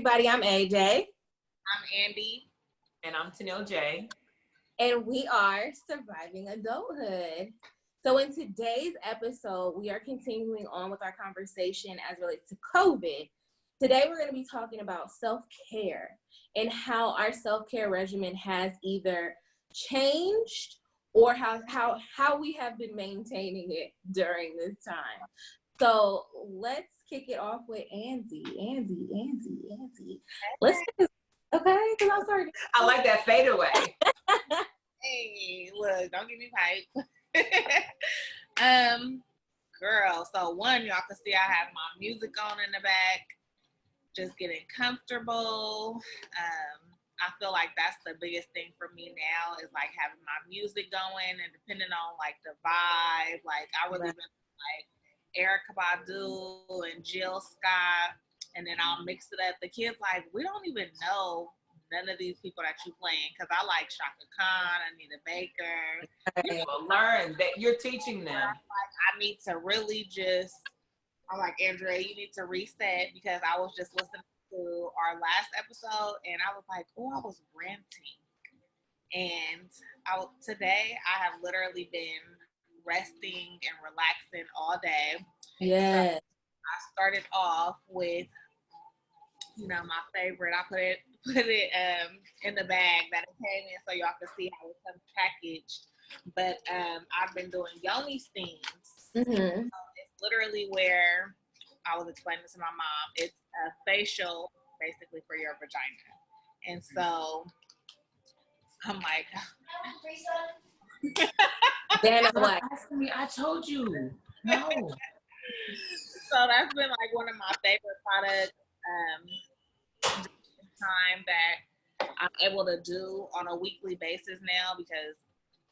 everybody. I'm AJ. I'm Andy. And I'm Tanil J. And we are Surviving Adulthood. So in today's episode, we are continuing on with our conversation as relates to COVID. Today, we're going to be talking about self-care and how our self-care regimen has either changed or how we have been maintaining it during this time. So let's kick it off with Andy. Let's okay, because I'm sorry. I like that fadeaway. Hey, look, don't give me pipe. Girl, so one, y'all can see I have my music on in the back, just getting comfortable. I feel like that's the biggest thing for me now is like having my music going and depending on like the vibe. Like I really been like Erykah Badu and Jill Scott, and then I'll mix it up. The kids like, we don't even know none of these people that you playing because I like Shaka Khan, Anita Baker. You will learn that you're teaching them. Like I need to really just. I'm like, Andrea, you need to reset because I was just listening to our last episode and I was like, oh, I was ranting. And today I have literally been resting and relaxing all day. Yeah. So I started off with, my favorite. I put it in the bag that it came in so y'all can see how it comes packaged. But I've been doing yoni steams. Mm-hmm. Literally where I was explaining to my mom, it's a facial basically for your vagina. And so I'm like, Dana, what? I told you. No. So that's been like one of my favorite products time that I'm able to do on a weekly basis now because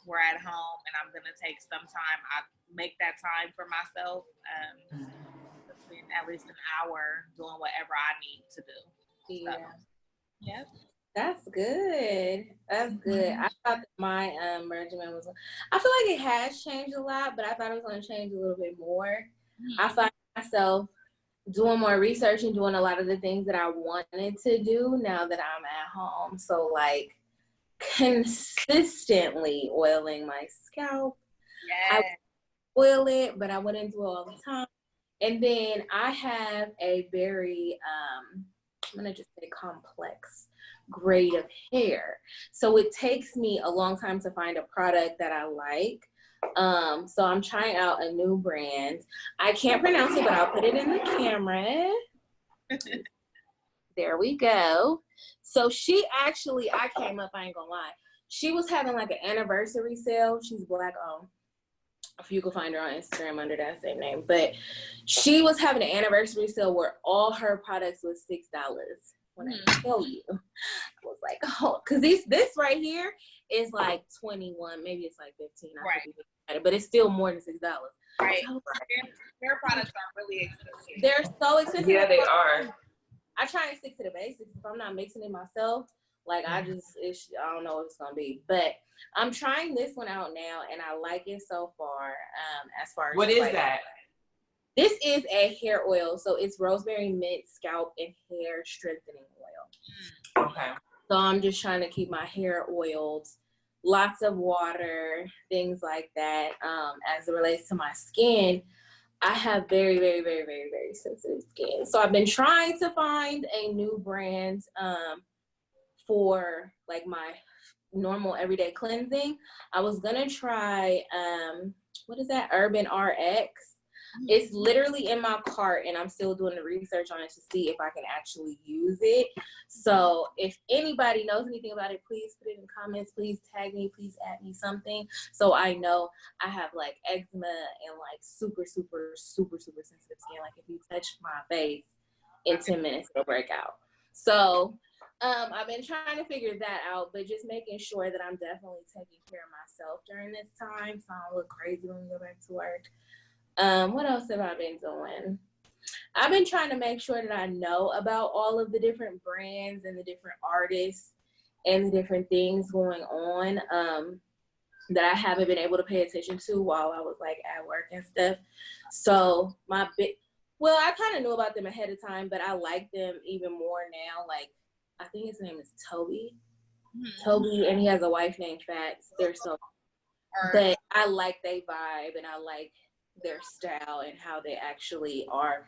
we're at home and I'm going to take some time. I make that time for myself, spend at least an hour doing whatever I need to do. Yeah. So, yep. That's good. That's good. I thought that my regimen was, I feel like it has changed a lot, but I thought it was going to change a little bit more. I find myself doing more research and doing a lot of the things that I wanted to do now that I'm at home. So like consistently oiling my scalp. Yes. I oil it, but I wouldn't do it all the time. And then I have a very, I'm going to just say complex grade of hair. So it takes me a long time to find a product that I like. So I'm trying out a new brand. I can't pronounce it, but I'll put it in the camera. There we go. So she actually, I came up, I ain't gonna lie. She was having like an anniversary sale. She's Black owned. If you can find her on Instagram under that same name. But she was having an anniversary sale where all her products was $6. When I tell you, I was like, oh, because this right here is like 21, maybe it's like 15. Right. But it's still more than $6. Right. Their products are really expensive. They're so expensive. Yeah, they are. I try and stick to the basics. If I'm not mixing it myself, like I don't know what it's gonna be. But I'm trying this one out now, and I like it so far. As far as what is that? This is a hair oil, so it's rosemary, mint, scalp, and hair strengthening oil. Okay. So I'm just trying to keep my hair oiled, lots of water, things like that. As it relates to my skin, I have very, very, very, very, very sensitive skin. So I've been trying to find a new brand for like my normal everyday cleansing. I was gonna try, what is that? Urban RX. It's literally in my cart and I'm still doing the research on it to see if I can actually use it. So if anybody knows anything about it, please put it in comments. Please tag me. Please add me something so I know. I have like eczema and like super, super, super, super sensitive skin. Like if you touch my face in 10 minutes, it'll break out. So I've been trying to figure that out, but just making sure that I'm definitely taking care of myself during this time so I don't look crazy when we go back to work. What else have I been doing? I've been trying to make sure that I know about all of the different brands and the different artists and the different things going on that I haven't been able to pay attention to while I was like at work and stuff. So Well, I kind of knew about them ahead of time, but I like them even more now. Like, I think his name is Toby. Toby, and he has a wife named Fats. They're so, but I like their vibe, and I like their style and how they actually are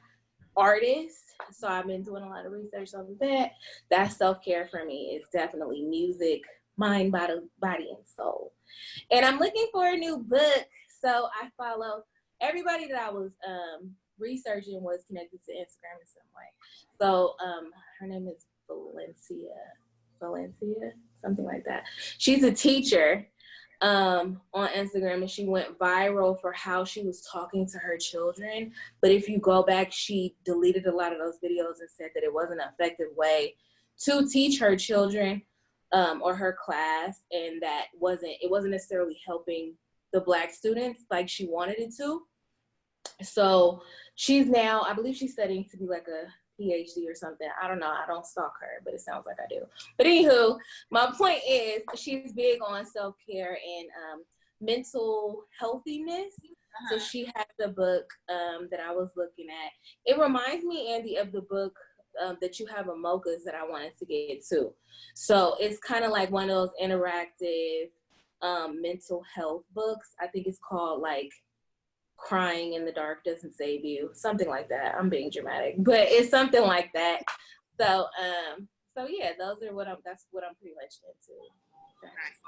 artists. So I've been doing a lot of research on that. That self-care for me is definitely music, mind, body, and soul. And I'm looking for a new book. So I follow everybody that I was researching was connected to Instagram in some way. So her name is Valencia, something like that. She's a teacher on Instagram, and she went viral for how she was talking to her children. But if you go back, she deleted a lot of those videos and said that it wasn't an effective way to teach her children or her class, and that it wasn't necessarily helping the Black students like she wanted it to. So she's now, I believe she's studying to be like a PhD or something. I don't know. I don't stalk her, but it sounds like I do. But anywho, my point is she's big on self-care and mental healthiness. So she has a book that I was looking at. It reminds me, Andy, of the book that you have in Mocha's that I wanted to get to. So it's kind of like one of those interactive mental health books. I think it's called like Crying in the Dark Doesn't Save You, something like that. I'm being dramatic, but it's something like that. So yeah, that's what I'm pretty much into.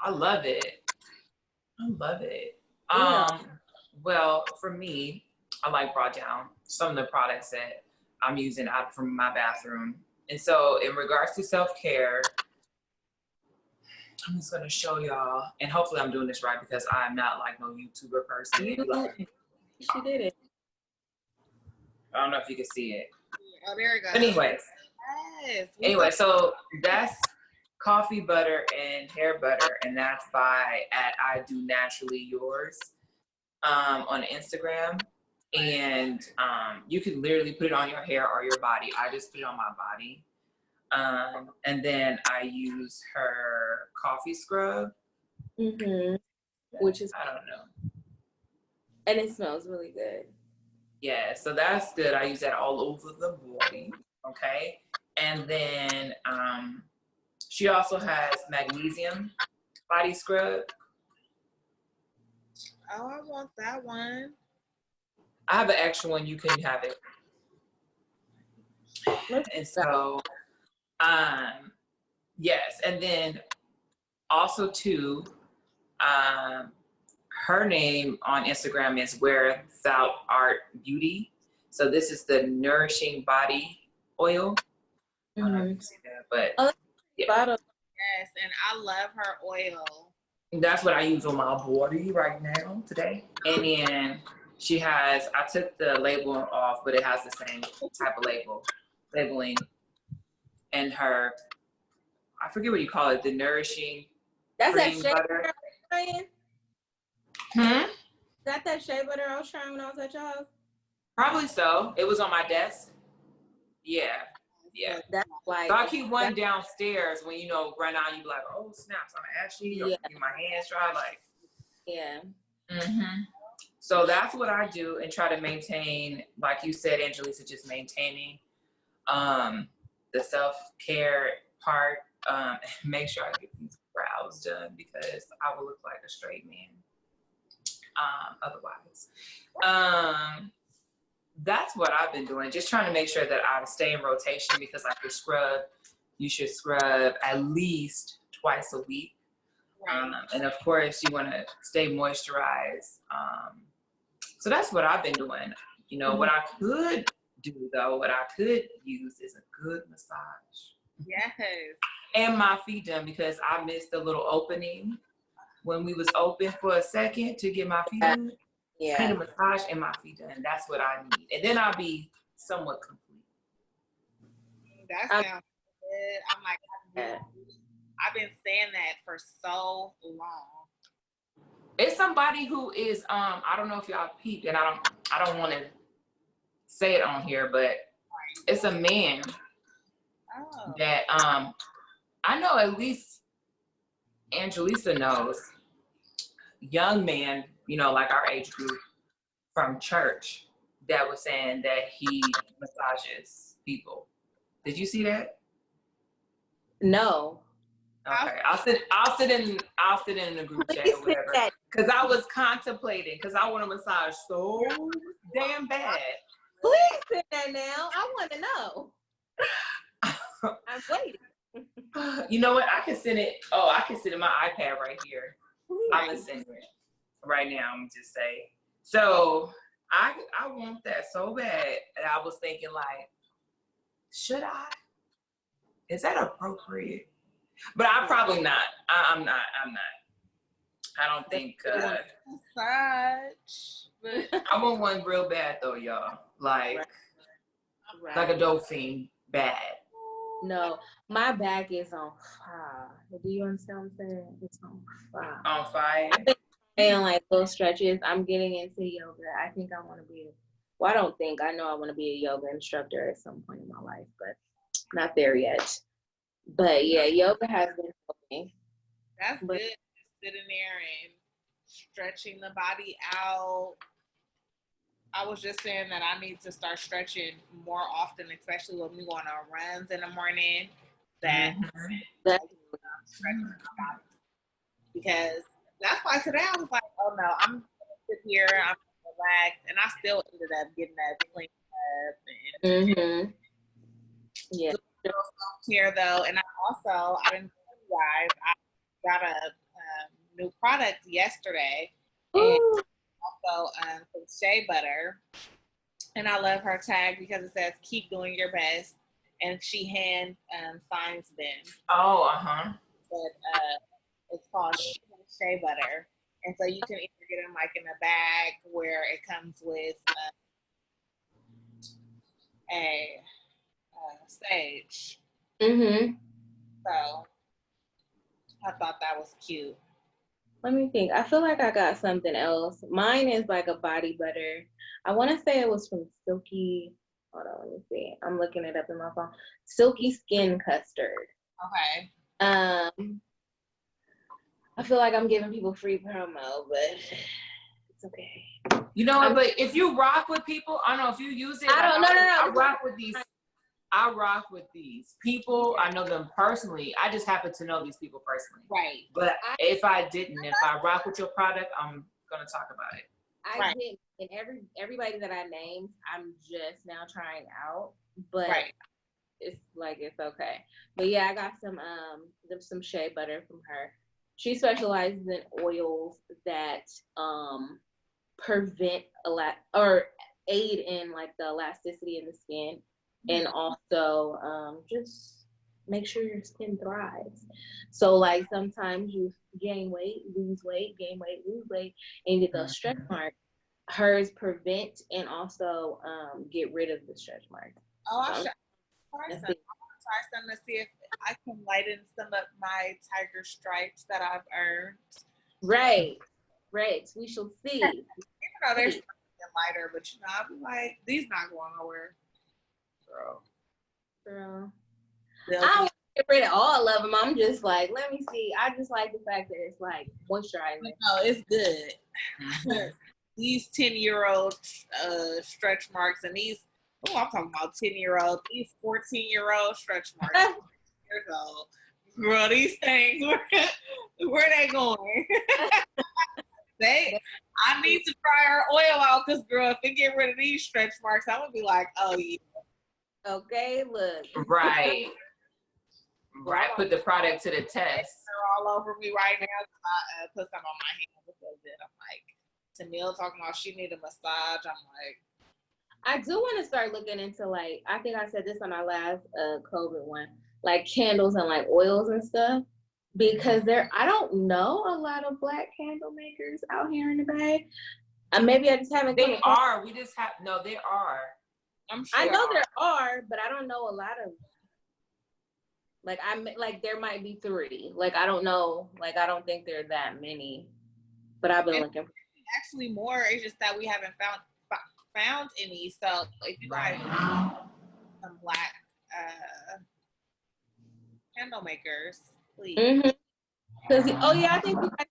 I love it. Yeah. Well, for me, I like brought down some of the products that I'm using out from my bathroom. And so in regards to self-care, I'm just gonna show y'all, and hopefully I'm doing this right because I'm not like no YouTuber person. She did it. I don't know if you can see it. Oh, there you go. Anyways. Yes. Anyway, so that's coffee butter and hair butter, and that's by at I Do Naturally Yours on Instagram. And you can literally put it on your hair or your body. I just put it on my body. And then I use her coffee scrub. Which is, I don't know. and it smells really good. Yeah, so that's good. I use that all over the body. Okay. And then she also has Magnesium body scrub. Oh, I want that one. I have an extra one. You can have it. And so, yes. And then also too, her name on Instagram is Wear Without Art Beauty. So this is the Nourishing Body Oil. I don't know if you see that, but yeah. Yes, and I love her oil. That's what I use on my body right now today. And then she has, I took the label off, but it has the same type of labeling. And her, I forget what you call it, the Nourishing Cream Butter. Is that shea butter I was trying when I was at your house? Probably so. It was on my desk. Yeah. That's like, so I keep one downstairs when run out. You be like, oh snaps, I'm ashy. Or my hands dry. Like, yeah. So that's what I do and try to maintain, like you said, Angelisa, just maintaining the self-care part. Make sure I get these brows done because I will look like a straight man. Otherwise. That's what I've been doing. Just trying to make sure that I stay in rotation because like the scrub, you should scrub at least twice a week. And of course you want to stay moisturized. So that's what I've been doing. What I could do though, what I could use is a good massage. Yes. And my feet done because I missed the little opening when we was open for a second to get my feet done. Yeah. I need a massage and my feet done. That's what I need. And then I'll be somewhat complete. That sounds good. I'm like, I've been saying that for so long. It's somebody who is I don't know if y'all peeped, and I don't want to say it on here, but it's a man that I know at least Angelisa knows. Young man, like our age group from church that was saying that he massages people. Did you see that? No. Okay, I'll sit in the group chat or whatever. Cause I was contemplating, cause I want to massage so damn bad. Please send that now. I want to know. I'm waiting. You know what? I can send it. Oh, I can send it my iPad right here. I'm gonna send it right now. I'm just say. So I want that so bad, and I was thinking like, should I? Is that appropriate? But I'm probably not. I'm not. I don't think. But I want one real bad though, y'all. Like a dolphin bad. No, my back is on fire. Do you understand what I'm saying? It's on fire. On fire. I've been doing like little stretches. I'm getting into yoga. I think I want to be. Well, I don't think. I know I want to be a yoga instructor at some point in my life, but not there yet. But yeah, yoga has been helping. That's good. Just sitting there and stretching the body out. I was just saying that I need to start stretching more often, especially when we go on our runs in the morning. Stretching my body. Because that's why today I was like, oh no, I'm gonna sit here, I'm gonna relax, and I still ended up getting that clean up and Yeah. self-care though. And I didn't tell you guys, I got a new product yesterday. And also some shea butter, and I love her tag because it says keep doing your best, and she hand signs them. But it's called shea butter, and so you can either get them like in a bag where it comes with a sage. So I thought that was cute. Let me think. I feel like I got something else. Mine is like a body butter. I want to say it was from Silky. Hold on, let me see. I'm looking it up in my phone. Silky Skin Custard. Okay. I feel like I'm giving people free promo, but it's okay. You know what? But if you rock with people, I don't know if you use it. I rock with these. I rock with these people. I know them personally. I just happen to know these people personally. Right. But if I rock with your product, I'm gonna talk about it. I did, and everybody that I named, I'm just now trying out. But it's like it's okay. But yeah, I got some shea butter from her. She specializes in oils that prevent or aid in like the elasticity in the skin. And also just make sure your skin thrives. So like sometimes you gain weight, lose weight, gain weight, lose weight, and you get those stretch marks. Hers prevent and also get rid of the stretch marks. Oh, I should try some to see if I can lighten some of my tiger stripes that I've earned. Right. We shall see. Even though they're lighter, but I'll be like, these not going nowhere. Girl. I don't want to get rid of all of them. I'm just like, let me see. I just like the fact that it's like moisturizing. No, it's good. These 10-year-old stretch marks and these, I'm talking about 10-year-old, these 14-year-old stretch marks. Years old. Girl, these things, where they going? I need to try her oil out because, girl, if they get rid of these stretch marks, I'm going to be like, oh, yeah. Okay, look. Right. Put the product to the test. They're all over me right now. I put some on my hands a little bit. I'm like, Tamil talking about she need a massage. I'm like, I do want to start looking into like, I think I said this on our last COVID one, like candles and like oils and stuff. Because I don't know a lot of Black candle makers out here in the Bay. Maybe I just haven't. They are. We just have no. They are. I'm sure. I know there are, but I don't know a lot of. Like there might be 3. Like I don't know. Like I don't think there are that many. But I've been looking. Actually, more. It's just that we haven't found any. So if you guys some Black candle makers, please. Because I think we got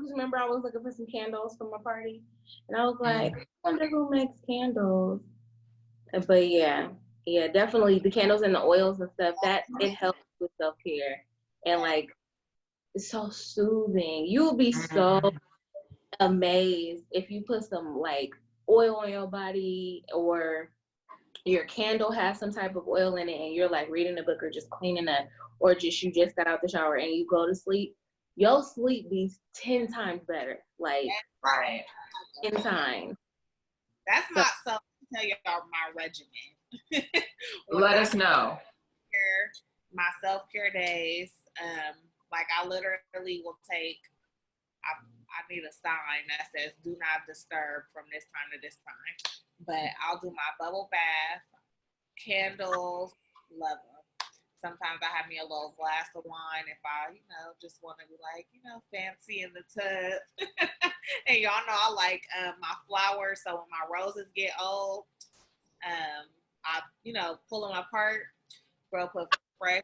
remember I was looking for some candles for my party, and I was like, I wonder who makes candles. But yeah, definitely the candles and the oils and stuff, that it helps with self-care, and like it's so soothing. You'll be so amazed if you put some like oil on your body, or your candle has some type of oil in it, and you're like reading a book or just cleaning up, or just you just got out the shower and you go to sleep, your sleep be 10 times better. Like Right. 10 times. That's my so tell y'all my regimen. Let us know. My self-care days, like I literally will take, I need a sign that says do not disturb from this time to this time. But I'll do my bubble bath, candles, love them. Sometimes I have me a little glass of wine if I, just want to be like, fancy in the tub. And y'all know I like my flowers. So when my roses get old, I, pull them apart, put fresh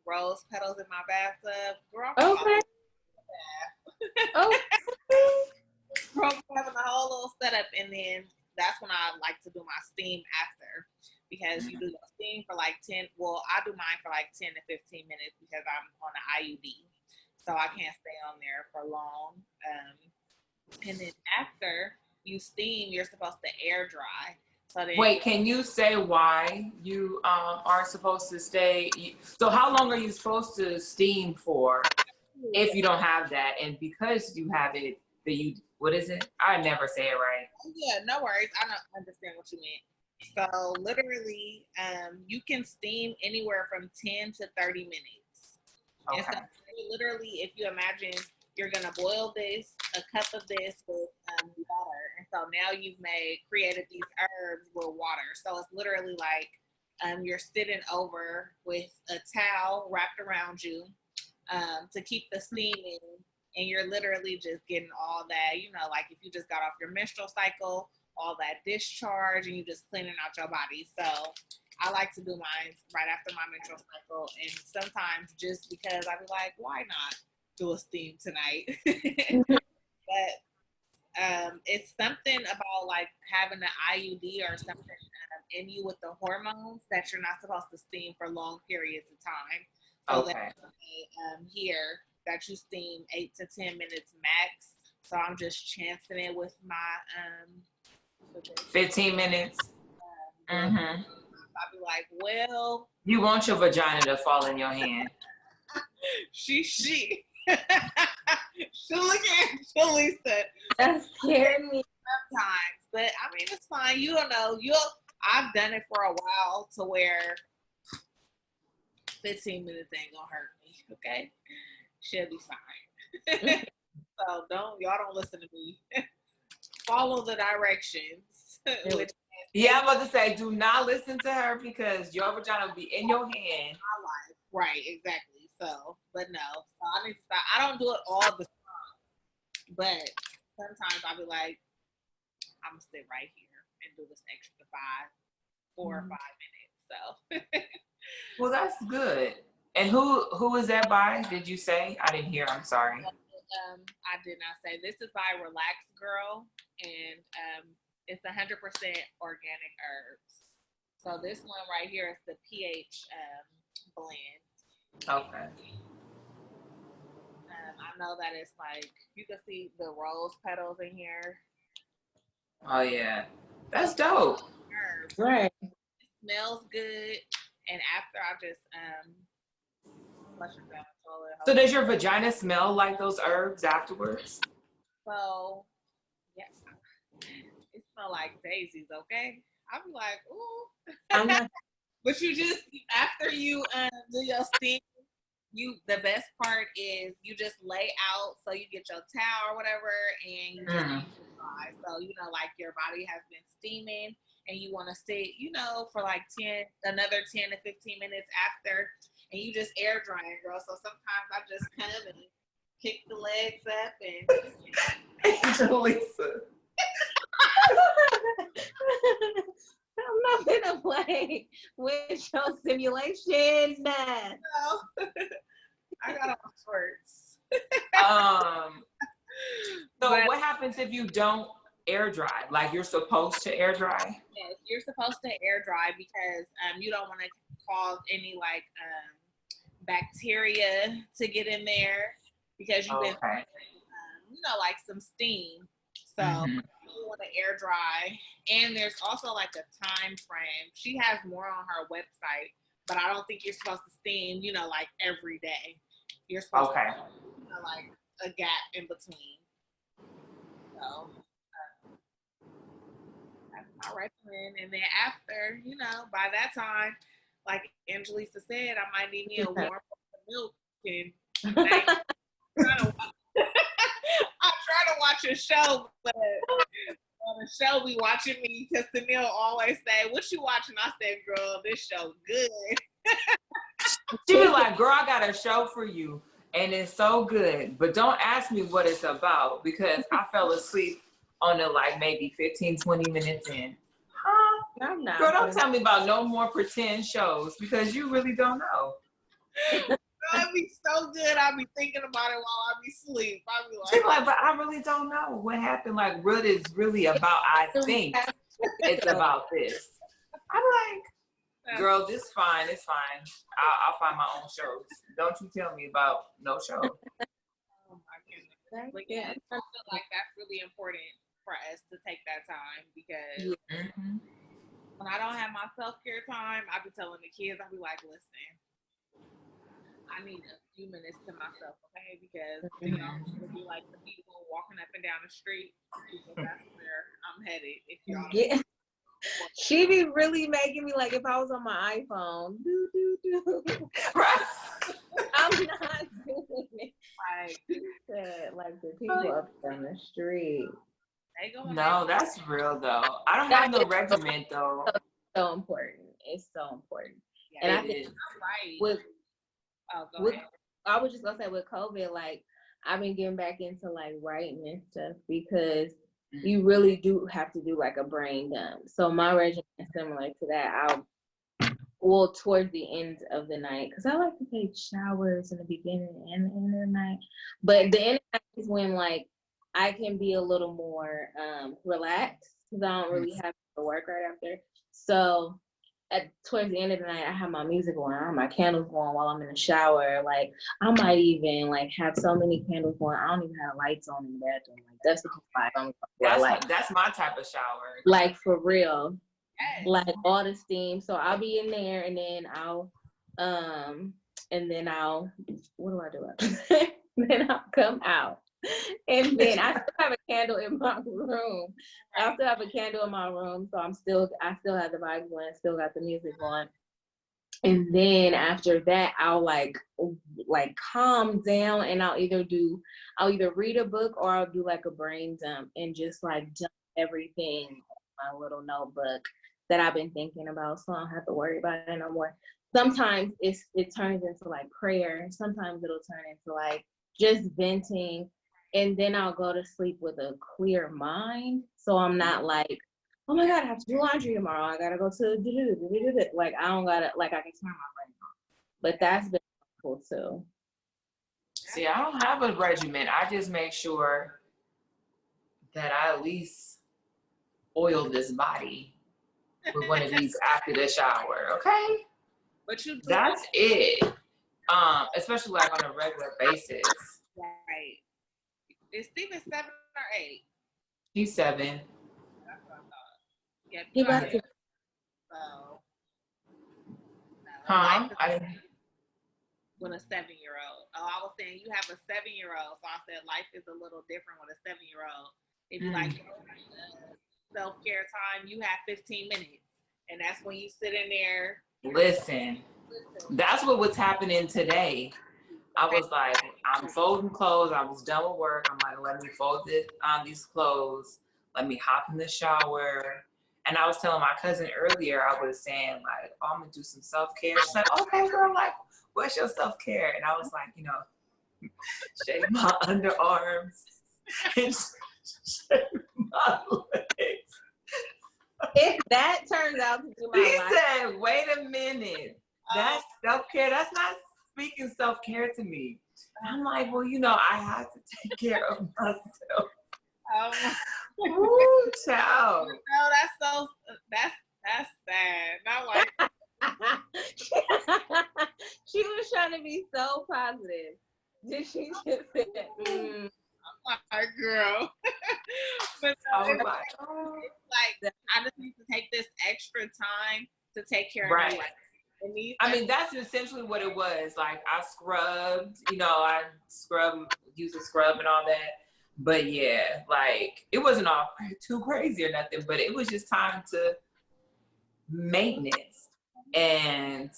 rose petals in my bathtub. Girl, Okay. Girl, having a whole little setup, and then that's when I like to do my steam after, because you do the steam for like 10. Well, I do mine for like 10 to 15 minutes because I'm on an IUD, so I can't stay on there for long. And then after you steam, you're supposed to air dry. So then, wait, can you say why you are supposed to stay? So how long are you supposed to steam for if you don't have that? And because you have it, what is it? I never say it right. Yeah, no worries. I don't understand what you meant. So literally, you can steam anywhere from 10 to 30 minutes. Okay. And so literally, if you imagine you're gonna boil this, a cup of this with water, and so now you've created these herbs with water. So it's literally like you're sitting over with a towel wrapped around you to keep the steam in, and you're literally just getting all that, like if you just got off your menstrual cycle, all that discharge, and you just cleaning out your body. So I like to do mine right after my menstrual cycle, and sometimes just because I be like, why not do a steam tonight? But it's something about like having an IUD or something in you with the hormones that you're not supposed to steam for long periods of time. So Okay. Here that you steam 8 to 10 minutes max. So I'm just chancing it with my 15 minutes. I'll be like, well, you want your vagina to fall in your hand. she look at Lisa. That scared me sometimes, but I mean it's fine. You don't know. I've done it for a while to where 15 minutes ain't gonna hurt me. Okay, she'll be fine. So y'all don't listen to me. Follow the directions. Yeah, I'm about to say, do not listen to her because your vagina will be in your hand. My life. Right, exactly. So, but no. So I need to stop. I don't do it all the time. But sometimes I'll be like, I'm going to sit right here and do this extra 4 or 5 minutes. So. Well, that's good. And who is that by? Did you say? I didn't hear. I'm sorry. I did not say. This is by Relax Girl, and it's 100% organic herbs. So this one right here is the pH blend. Okay. I know that it's like, you can see the rose petals in here. Oh yeah, that's dope. Herbs. right. It smells good, and after I just flush it down the toilet. So does your vagina smell like those herbs afterwards? So yeah, it smells like daisies. Okay, I'll be like, ooh. But you just, after you do your steam, the best part is you just lay out, so you get your towel or whatever, and you just dry. So like your body has been steaming, and you want to sit, for like another 10 to 15 minutes after, and you just air drying, girl. So sometimes I just come and kick the legs up and. Lisa. I'm not gonna play with your simulation. No. I got on shorts. So what happens if you don't air dry? Like you're supposed to air dry? Yes, you're supposed to air dry because you don't want to cause any like bacteria to get in there because you've been like some steam. So you want to air dry. And there's also like a time frame. She has more on her website, but I don't think you're supposed to steam, like every day. You're supposed to like a gap in between. So that's my regimen. And then after, by that time, like Angelisa said, I might need me a warm cup of milk and I'm trying to watch a show, but on the show be watching me because Tennille always say, "What you watching?" I said, "Girl, this show good." She was like, "Girl, I got a show for you, and it's so good, but don't ask me what it's about because I fell asleep on it like maybe 15, 20 minutes in." Huh? I'm not. Girl, don't tell me about no more pretend shows because you really don't know. It'd be so good. I'll be thinking about it while I be asleep. I'll be She's like, but I really don't know what happened. Like, what is really about? I think it's about this. I'm like, girl, this is fine. It's fine. I'll find my own shows. Don't you tell me about no show. Oh my goodness. But yeah, I feel like that's really important for us to take that time because when I don't have my self-care time, I be telling the kids, I be like, listen, I need a few minutes to myself, okay? Because y'all gonna be like the people walking up and down the street. Because that's where I'm headed. If y'all she be really making me like if I was on my iPhone. Right. I'm not doing it. Like the people up on the street. No, that's real though. I don't have no regimen though. So important. It's so important. Yeah, and I think with I was just gonna say with COVID, like I've been getting back into like writing and stuff because you really do have to do like a brain dump. So my regimen is similar to that. Towards the end of the night, because I like to take showers in the beginning and the end of the night. But the end of the night is when like I can be a little more relaxed because I don't really have to work right after. So towards the end of the night, I have my music on, I have my candles going while I'm in the shower. Like I might even like have so many candles going, I don't even have lights on in the bathroom. Like that's the vibe. That's my type of shower. Like for real. Like all the steam. So I'll be in there and then I'll what do I do after that? Then I'll come out. And then I still have a candle in my room. I still have a candle in my room. So I still have the vibes going, still got the music on. And then after that, I'll like calm down and I'll either read a book or I'll do like a brain dump and just like dump everything in my little notebook that I've been thinking about, so I don't have to worry about it no more. Sometimes it turns into like prayer. Sometimes it'll turn into like just venting, and then I'll go to sleep with a clear mind. So I'm not like, oh my God, I have to do laundry tomorrow. I gotta go to like I don't gotta like I can turn my brain off. But that's been cool too. See, I don't have a regimen. I just make sure that I at least oil this body with one of these after the shower, okay? But that's it. Especially like on a regular basis. Right. Is Steven 7 or 8? He's 7. That's what I thought. Yeah, he about to. So. Huh? With a 7-year-old. Oh, I was saying you have a 7-year-old, so I said life is a little different with a 7-year-old. If you like self-care time, you have 15 minutes, and that's when you sit in there. Listen, that's what was happening today. I was like, I'm folding clothes. I was done with work. I'm like, let me fold these clothes. Let me hop in the shower. And I was telling my cousin earlier, I was saying like, oh, I'm gonna do some self-care. She's like, okay, girl, like, what's your self-care? And I was like, shave my underarms and shave my legs. If that turns out to be my life. life. She said, wait a minute. That's self-care. That's not speaking self-care to me. I'm like, well, I have to take care of myself. Ooh, child. No, that's sad. Not like She was trying to be so positive. Did she just say, my girl. But no, Oh it's my. like I just need to take this extra time to take care of Right. me. Like, I mean, that's essentially what it was. Like, I scrubbed, I used a scrub and all that. But yeah, like, it wasn't all too crazy or nothing, but it was just time to maintenance. And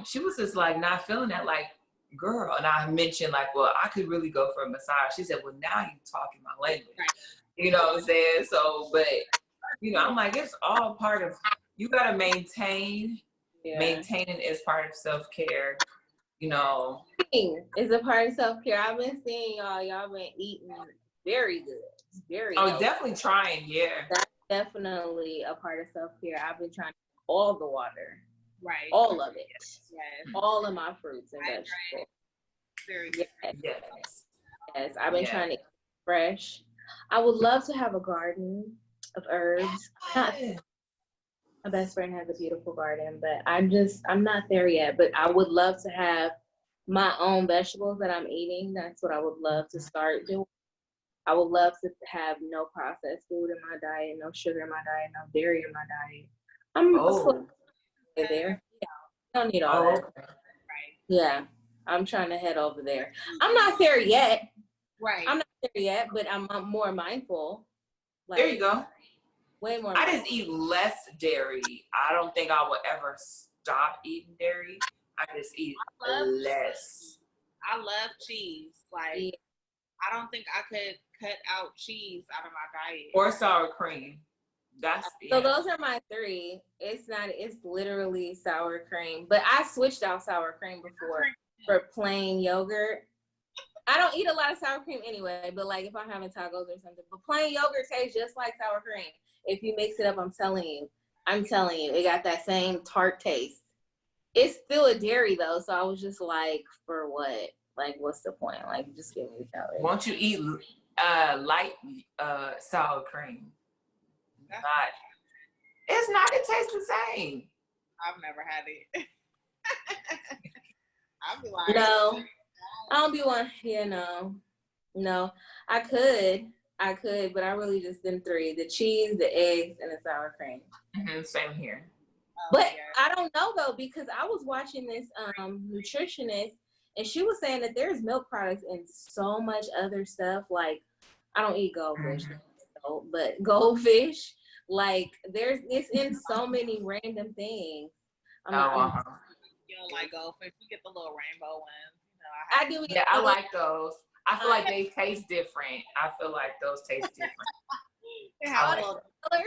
she was just like not feeling that, like, girl. And I mentioned, like, well, I could really go for a massage. She said, well, now you talking my language. Right. You know what I'm saying? So, but, I'm like, it's all part of, you got to maintain. yeah. Maintaining is part of self-care. It's a part of self-care. I've been seeing y'all been eating very good. Very healthy. Definitely trying, yeah. That's definitely a part of self-care. I've been trying all the water. Right. All of it. Yes. All of my fruits and vegetables. Very Yes. I've been trying to eat fresh. I would love to have a garden of herbs. My best friend has a beautiful garden, but I'm not there yet. But I would love to have my own vegetables that I'm eating. That's what I would love to start doing. I would love to have no processed food in my diet, no sugar in my diet, no dairy in my diet. I'm there. Yeah, I don't need all that. Okay. Yeah, I'm trying to head over there. I'm not there yet. Right. I'm not there yet, but I'm more mindful. Like, there you go. Way more. I just eat less dairy. I don't think I will ever stop eating dairy. I just eat less. I love cheese. Like, I don't think I could cut out cheese out of my diet. Or sour cream. So those are my three. It's literally sour cream. But I switched out sour cream before for plain yogurt. I don't eat a lot of sour cream anyway, but like if I'm having tacos or something. But plain yogurt tastes just like sour cream. If you mix it up, I'm telling you, it got that same tart taste. It's still a dairy though, so I was just like, for what? Like, what's the point? Like, just give me the calories. Won't you eat light sour cream? It's not. It tastes the same. I've never had it. I'll be like, no, I don't be one. Yeah, no. I could, but I really just did three: the cheese, the eggs, and the sour cream. Mm-hmm, same here. But I don't know though, because I was watching this nutritionist, and she was saying that there's milk products and so much other stuff. Like, I don't eat goldfish, but goldfish, like it's in so many random things. You don't like goldfish? You get the little rainbow ones. I do. Yeah, I like those. I feel like they taste different. I feel like those taste different. They have a little color.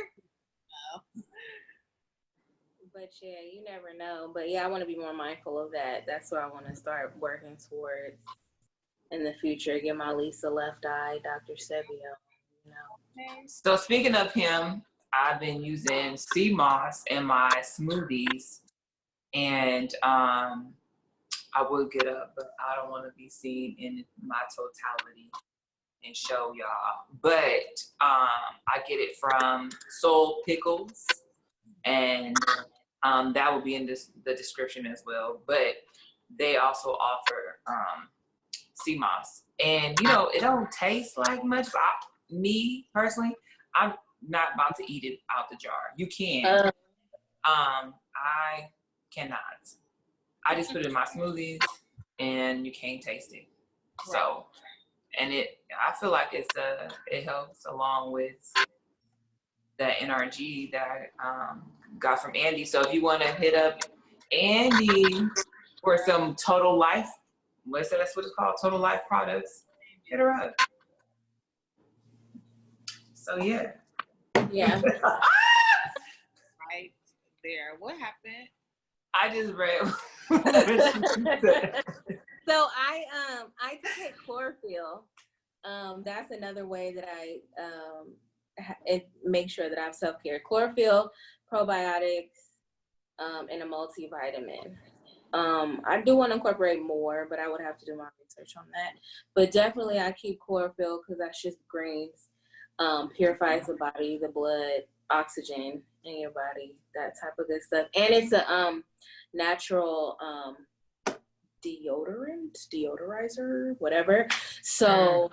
No. But yeah, you never know. But yeah, I want to be more mindful of that. That's what I want to start working towards in the future. Get my Lisa Left Eye, Dr. Sebio. So speaking of him, I've been using sea moss in my smoothies, and I will get up, but I don't want to be seen in my totality and show y'all. But I get it from Soul Pickles, and that will be in the description as well. But they also offer sea moss, and it don't taste like much. But me personally, I'm not about to eat it out the jar. You can. I cannot. I just put it in my smoothies, and you can't taste it. So, and I feel like it helps along with the NRG that I got from Andy. So if you want to hit up Andy for some Total Life, that's what it's called, Total Life products, hit her up. So yeah. Yeah. Right there. What happened? I just read. So I take chlorophyll. That's another way that I make sure that I have self-care. Chlorophyll, probiotics, and a multivitamin. I do want to incorporate more, but I would have to do my research on that. But definitely I keep chlorophyll because that's just greens. purifies the body, the blood, oxygen in your body, that type of good stuff. And it's a natural deodorizer, whatever. So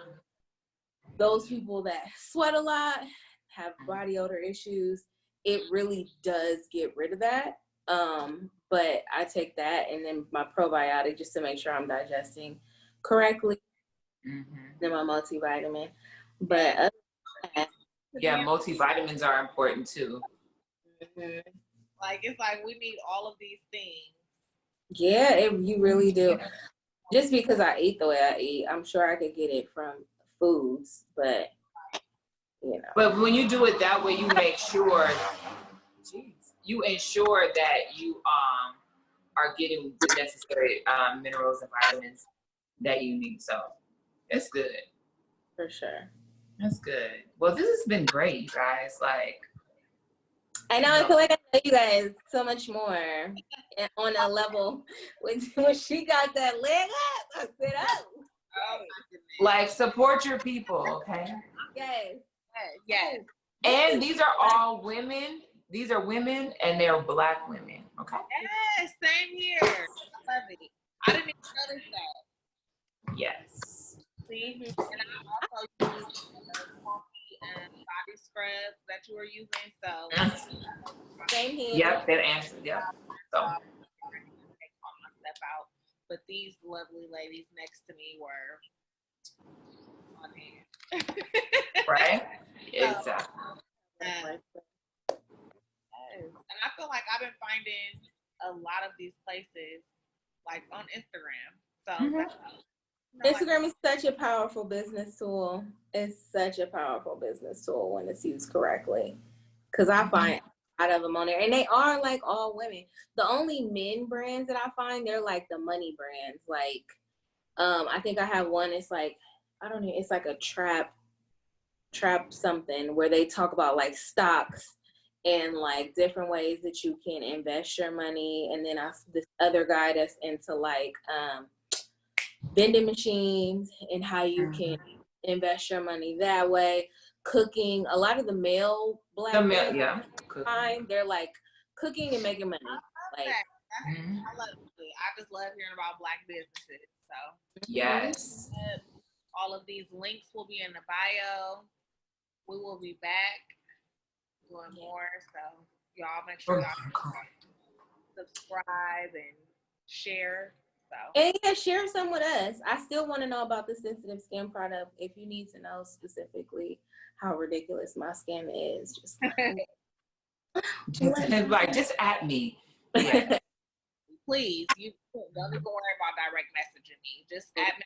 those people that sweat a lot, have body odor issues, it really does get rid of that. But I take that and then my probiotic just to make sure I'm digesting correctly. Then my multivitamin. But other than that, yeah, multivitamins are important too. Like, it's like we need all of these things. Yeah, you really do. Just because I eat the way I eat, I'm sure I could get it from foods, but you know. But when you do it that way, you make sure, you ensure that you are getting the necessary minerals and vitamins that you need. So it's good. For sure. That's good. Well, this has been great, you guys. Like, I know, I feel like I know you guys so much more on a level. When she got that leg up, I said, oh. Like, support your people, okay? Yes. Yes. And these are all women. These are women, and they're Black women, okay? Yes, same here. I love it. I didn't even notice that. Yes. See? And I also use the coffee and body scrub that you were using, so. Same here. Yep, that answer, yep. So. Take all my stuff out. But these lovely ladies next to me were on hand. Right? Exactly. And I feel like I've been finding a lot of these places like on Instagram. So Instagram is such a powerful business tool. It's such a powerful business tool when it's used correctly. Because I find a lot of them on there. And they are like all women. The only men brands that I find, they're like the money brands. Like, I think I have one, it's like, I don't know, it's like a trap something where they talk about like stocks and like different ways that you can invest your money. And then this other guy that's into like vending machines and how you can invest your money that way. Cooking, a lot of the male Black men, they're like cooking and making money. Like, I love it. I just love hearing about Black businesses. So yes. All of these links will be in the bio. We will be back doing more. So y'all make sure y'all subscribe and share. So. And yeah, share some with us. I still want to know about the sensitive skin product. If you need to know specifically how ridiculous my skin is, just just at me. Yeah. Please, you don't even worry about direct messaging me. Just at me.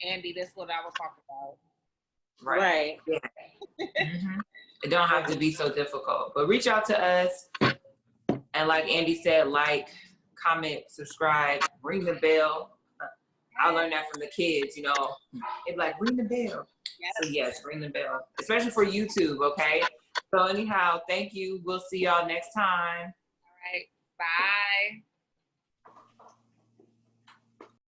Andy, this is what I was talking about. Right. Yeah. It don't have to be so difficult, but reach out to us. And like Andy said, like, comment, subscribe, ring the bell. I learned that from the kids, you know. They're like, ring the bell. Yes. So yes, ring the bell, especially for YouTube, okay? So anyhow, thank you. We'll see y'all next time. All right. Bye.